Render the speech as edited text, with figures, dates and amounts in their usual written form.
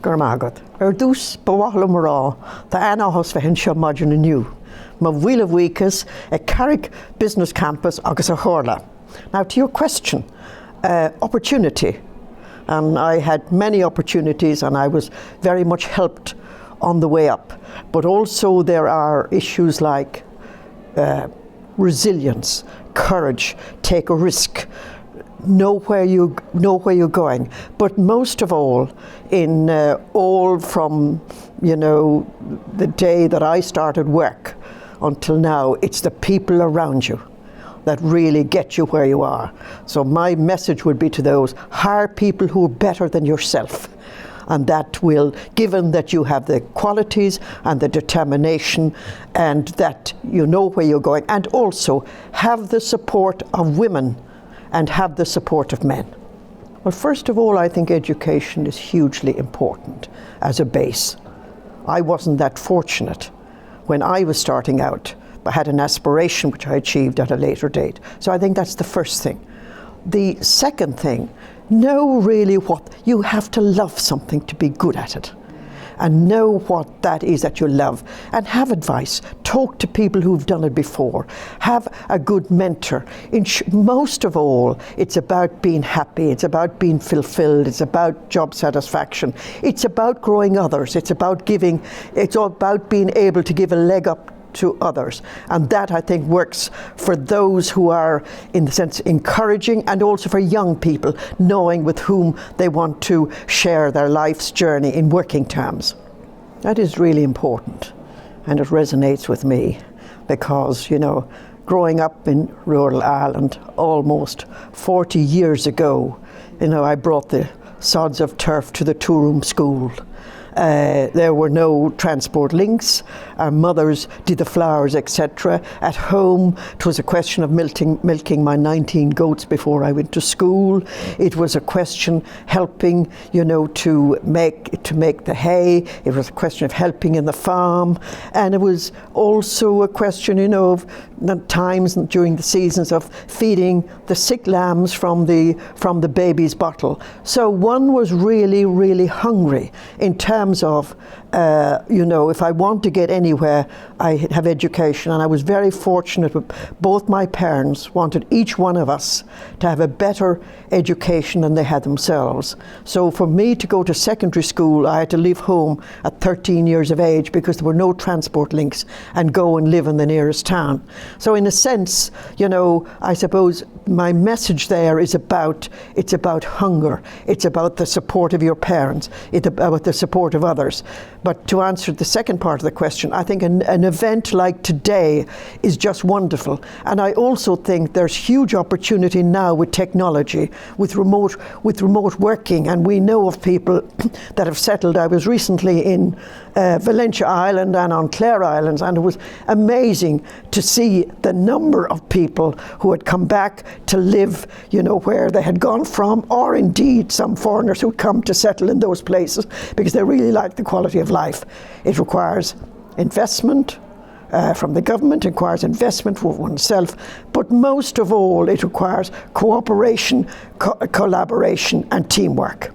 Gormagat. Dus bewahlam ra, the anahos for henshaw margin anew. Ma wheel of weekers, a Carrick business campus, agus a Horla. Now to your question, opportunity. And I had many opportunities and I was very much helped on the way up. But also there are issues like resilience, courage, take a risk, know where you're going. But most of all, in all from the day that I started work until now, it's the people around you that really get you where you are. So my message would be to those, hire people who are better than yourself. And that will, given that you have the qualities and the determination and that you know where you're going, and also have the support of women and have the support of men. Well, first of all, I think education is hugely important as a base. I wasn't that fortunate when I was starting out. I had an aspiration which I achieved at a later date. So I think that's the first thing. The second thing, know really what you have to love something to be good at it, and know what that is that you love, and have advice. Talk to people who've done it before. Have a good mentor. Most of all, it's about being happy. It's about being fulfilled. It's about job satisfaction. It's about growing others. It's about giving. It's all about being able to give a leg up to others, and that I think works for those who are, in the sense, encouraging, and also for young people, knowing with whom they want to share their life's journey in working terms. That is really important, and it resonates with me because, growing up in rural Ireland almost 40 years ago, I brought the sods of turf to the two-room school. There were no transport links. Our mothers did the flowers, etc. At home, it was a question of milking my 19 goats before I went to school. It was a question helping, to make the hay. It was a question of helping in the farm, and it was also a question, of the times during the seasons of feeding the sick lambs from the baby's bottle. So one was really, really hungry in terms of, if I want to get anywhere, I have education. And I was very fortunate with both my parents wanted each one of us to have a better education than they had themselves. So for me to go to secondary school, I had to leave home at 13 years of age because there were no transport links, and go and live in the nearest town. So in a sense, I suppose my message there is it's about hunger. It's about the support of your parents. It's about the support of others. But to answer the second part of the question, I think an event like today is just wonderful. And I also think there's huge opportunity now with technology, with remote working. And we know of people that have settled. I was recently in Valentia Island and on Clare Islands, and it was amazing to see the number of people who had come back to live, where they had gone from, or indeed some foreigners who come to settle in those places because they really like the quality of life. It requires investment from the government, it requires investment for oneself, but most of all it requires cooperation, collaboration and teamwork.